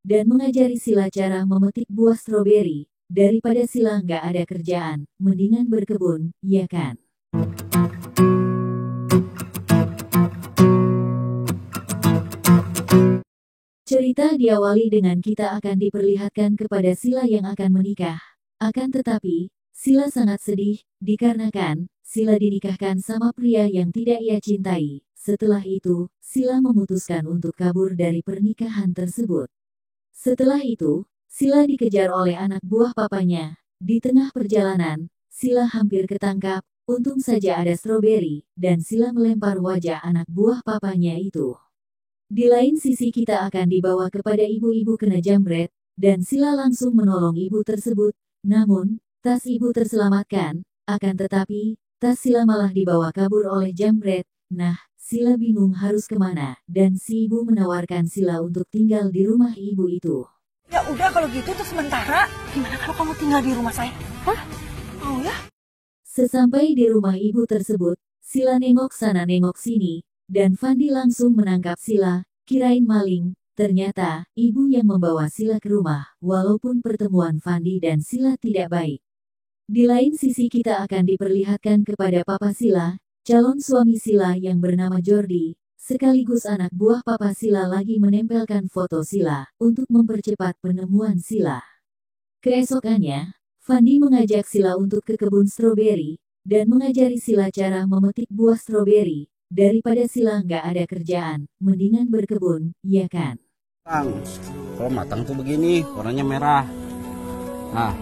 dan mengajari Sila cara memetik buah stroberi. Daripada Sila nggak ada kerjaan, mendingan berkebun, ya kan? Cerita diawali dengan kita akan diperlihatkan kepada Sila yang akan menikah. Akan tetapi, Sila sangat sedih, dikarenakan Sila dinikahkan sama pria yang tidak ia cintai. Setelah itu, Sila memutuskan untuk kabur dari pernikahan tersebut. Setelah itu, Sila dikejar oleh anak buah papanya. Di tengah perjalanan, Sila hampir ketangkap. Untung saja ada stroberi, dan Sila melempar wajah anak buah papanya itu. Di lain sisi kita akan dibawa kepada ibu-ibu kena jambret, dan Sila langsung menolong ibu tersebut. Namun, tas ibu terselamatkan, akan tetapi, tas Sila malah dibawa kabur oleh jambret. Nah, Sila bingung harus kemana, dan si ibu menawarkan Sila untuk tinggal di rumah ibu itu. Ya udah kalau gitu tuh sementara, gimana kalau kamu tinggal di rumah saya? Hah? Mau ya? Sesampai di rumah ibu tersebut, Sila nengok sana nengok sini, dan Fandi langsung menangkap Sila, kirain maling. Ternyata, ibu yang membawa Sila ke rumah, walaupun pertemuan Fandi dan Sila tidak baik. Di lain sisi kita akan diperlihatkan kepada papa Sila, calon suami Sila yang bernama Jordi, sekaligus anak buah papa Sila lagi menempelkan foto Sila, untuk mempercepat penemuan Sila. Keesokannya, Fandi mengajak Sila untuk ke kebun stroberi, dan mengajari Sila cara memetik buah stroberi. Daripada Sila nggak ada kerjaan, mendingan berkebun, ya kan? Kalau matang tuh begini, warnanya merah. Nah,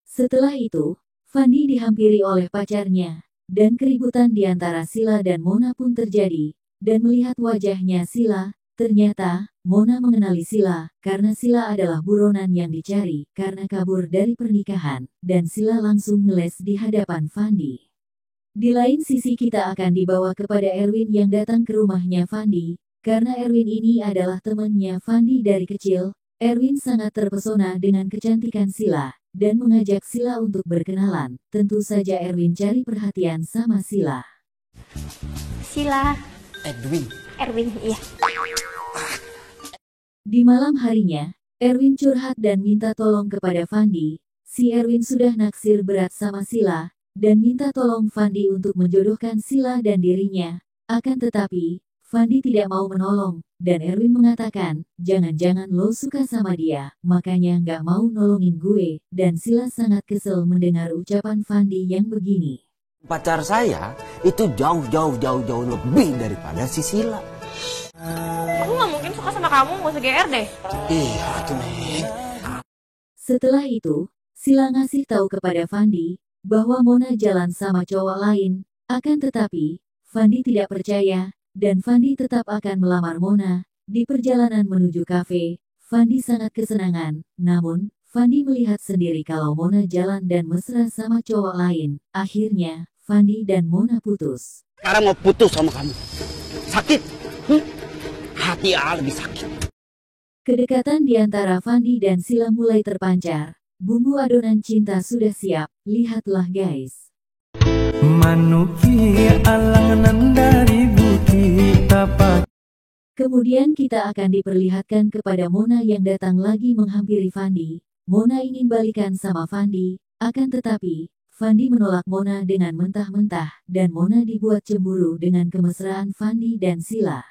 setelah itu, Fandi dihampiri oleh pacarnya, dan keributan di antara Sila dan Mona pun terjadi. Dan melihat wajahnya Sila, ternyata Mona mengenali Sila, karena Sila adalah buronan yang dicari karena kabur dari pernikahan, dan Sila langsung ngeles di hadapan Fandi. Di lain sisi kita akan dibawa kepada Erwin yang datang ke rumahnya Fandi, karena Erwin ini adalah temannya Fandi dari kecil. Erwin sangat terpesona dengan kecantikan Sila, dan mengajak Sila untuk berkenalan. Tentu saja Erwin cari perhatian sama Sila. Sila. Erwin, iya. Di malam harinya, Erwin curhat dan minta tolong kepada Fandi. Si Erwin sudah naksir berat sama Sila, dan minta tolong Fandi untuk menjodohkan Sila dan dirinya. Akan tetapi, Fandi tidak mau menolong, dan Erwin mengatakan, jangan-jangan lo suka sama dia, makanya nggak mau nolongin gue, dan Sila sangat kesel mendengar ucapan Fandi yang begini. pacar saya itu jauh lebih daripada si Sila. Aku nggak mungkin suka sama kamu, gak usah GR deh. Iya tuh Neng. Setelah itu, Sila ngasih tahu kepada Fandi, bahwa Mona jalan sama cowok lain. Akan tetapi, Fandi tidak percaya, dan Fandi tetap akan melamar Mona. Di perjalanan menuju kafe, Fandi sangat kesenangan. Namun, Fandi melihat sendiri kalau Mona jalan dan mesra sama cowok lain. Akhirnya, Fandi dan Mona putus. Sekarang mau putus sama kamu. Sakit. Hati A lebih sakit. Kedekatan di antara Fandi dan Sila mulai terpancar. Bumbu adonan cinta sudah siap, lihatlah guys. Manuki alangan dari bukit tapak. Kemudian kita akan diperlihatkan kepada Mona yang datang lagi menghampiri Fandi. Mona ingin balikan sama Fandi, akan tetapi, Fandi menolak Mona dengan mentah-mentah, dan Mona dibuat cemburu dengan kemesraan Fandi dan Sila.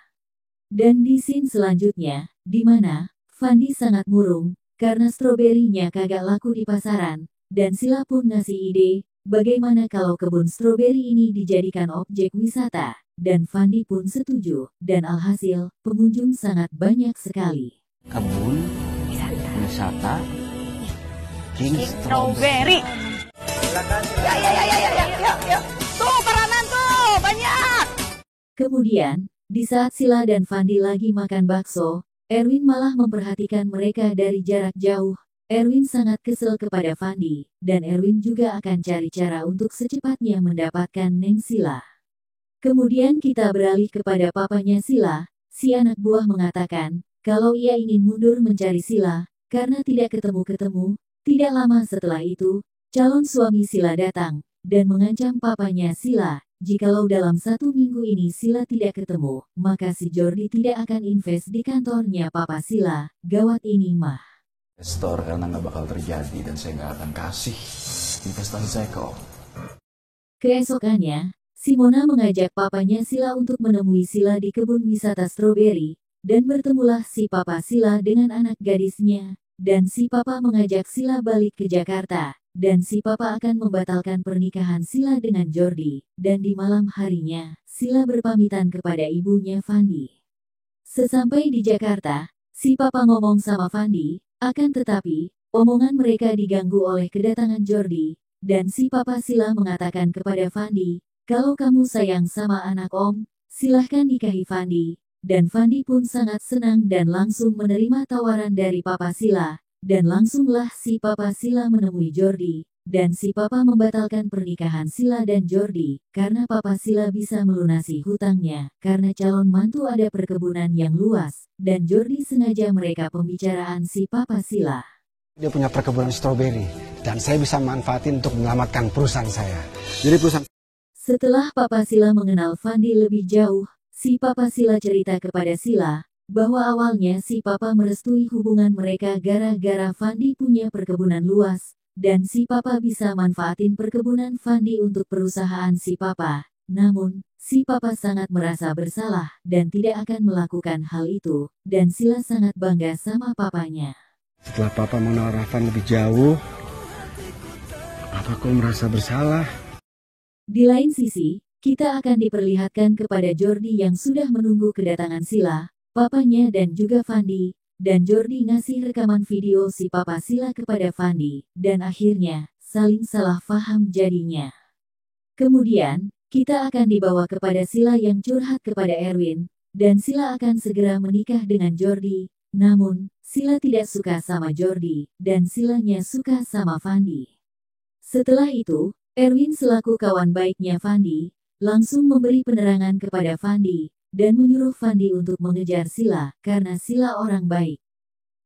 Dan di scene selanjutnya, di mana Fandi sangat murung, karena stroberinya kagak laku di pasaran, dan Sila pun ngasih ide, bagaimana kalau kebun stroberi ini dijadikan objek wisata, dan Fandi pun setuju, dan alhasil, pengunjung sangat banyak sekali. Kebun wisata King Strawberry. Ya. Tuh peranan tuh, banyak. Kemudian, di saat Sila dan Fandi lagi makan bakso, Erwin malah memperhatikan mereka dari jarak jauh. Erwin sangat kesel kepada Fandi, dan Erwin juga akan cari cara untuk secepatnya mendapatkan Neng Sila. Kemudian kita beralih kepada papanya Sila. Si anak buah mengatakan, kalau ia ingin mundur mencari Sila, karena tidak ketemu-ketemu. Tidak lama setelah itu, calon suami Sila datang, dan mengancam papanya Sila, jikalau dalam 1 minggu ini Sila tidak ketemu, maka si Jordi tidak akan invest di kantornya Papa Sila. Gawat ini mah. Investor karena nggak bakal terjadi dan saya nggak akan kasih investasi saya ke Om. Keesokannya, Simona mengajak papanya Sila untuk menemui Sila di kebun wisata stroberi, dan bertemulah si Papa Sila dengan anak gadisnya, dan si Papa mengajak Sila balik ke Jakarta, dan si Papa akan membatalkan pernikahan Sila dengan Jordi, dan di malam harinya, Sila berpamitan kepada ibunya Fandi. Sesampai di Jakarta, si Papa ngomong sama Fandi, akan tetapi, omongan mereka diganggu oleh kedatangan Jordi, dan si Papa Sila mengatakan kepada Fandi, kalau kamu sayang sama anak Om, silahkan nikahi Fandi. Dan Fandi pun sangat senang dan langsung menerima tawaran dari Papa Sila, dan langsunglah si Papa Sila menemui Jordi, dan si Papa membatalkan pernikahan Sila dan Jordi, karena Papa Sila bisa melunasi hutangnya, karena calon mantu ada perkebunan yang luas, dan Jordi sengaja mereka pembicaraan si Papa Sila. Dia punya perkebunan stroberi, dan saya bisa manfaatin untuk menyelamatkan perusahaan saya. Jadi perusahaan... Setelah Papa Sila mengenal Fandi lebih jauh, si Papa Sila cerita kepada Sila, bahwa awalnya si Papa merestui hubungan mereka gara-gara Fandi punya perkebunan luas, dan si Papa bisa manfaatin perkebunan Fandi untuk perusahaan si Papa. Namun, si Papa sangat merasa bersalah, dan tidak akan melakukan hal itu, dan Sila sangat bangga sama papanya. Setelah Papa mengenal Rafan lebih jauh, Papa kok merasa bersalah? Di lain sisi, kita akan diperlihatkan kepada Jordi yang sudah menunggu kedatangan Sila, papanya dan juga Fandi, dan Jordi ngasih rekaman video si Papa Sila kepada Fandi, dan akhirnya, saling salah paham jadinya. Kemudian, kita akan dibawa kepada Sila yang curhat kepada Erwin, dan Sila akan segera menikah dengan Jordi, namun, Sila tidak suka sama Jordi, dan Silanya suka sama Fandi. Setelah itu, Erwin selaku kawan baiknya Fandi, langsung memberi penerangan kepada Fandi, dan menyuruh Fandi untuk mengejar Sila, karena Sila orang baik.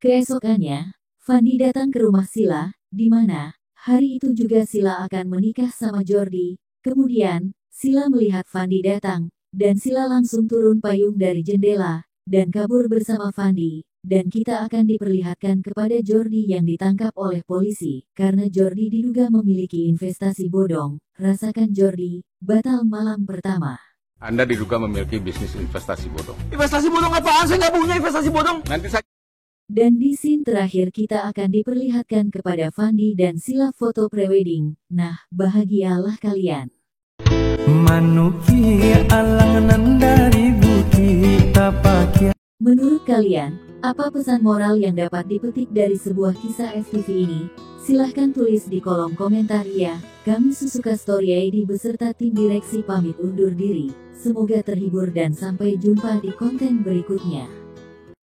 Keesokannya, Fandi datang ke rumah Sila, di mana, hari itu juga Sila akan menikah sama Jordi. Kemudian, Sila melihat Fandi datang, dan Sila langsung turun payung dari jendela, dan kabur bersama Fandi, dan kita akan diperlihatkan kepada Jordi yang ditangkap oleh polisi, karena Jordi diduga memiliki investasi bodong. Rasakan Jordi, batal malam pertama. Anda diduga memiliki bisnis investasi bodong. Investasi bodong apaan? Saya nggak punya investasi bodong. Nanti saya... Dan di scene terakhir kita akan diperlihatkan kepada Fandi dan Sila foto prewedding. Nah, bahagialah kalian. Manuki alangan dari bukit tapakia. Menurut kalian, apa pesan moral yang dapat dipetik dari sebuah kisah FTV ini? Silahkan tulis di kolom komentar ya. Kami Susuka Story ID beserta tim direksi pamit undur diri. Semoga terhibur dan sampai jumpa di konten berikutnya.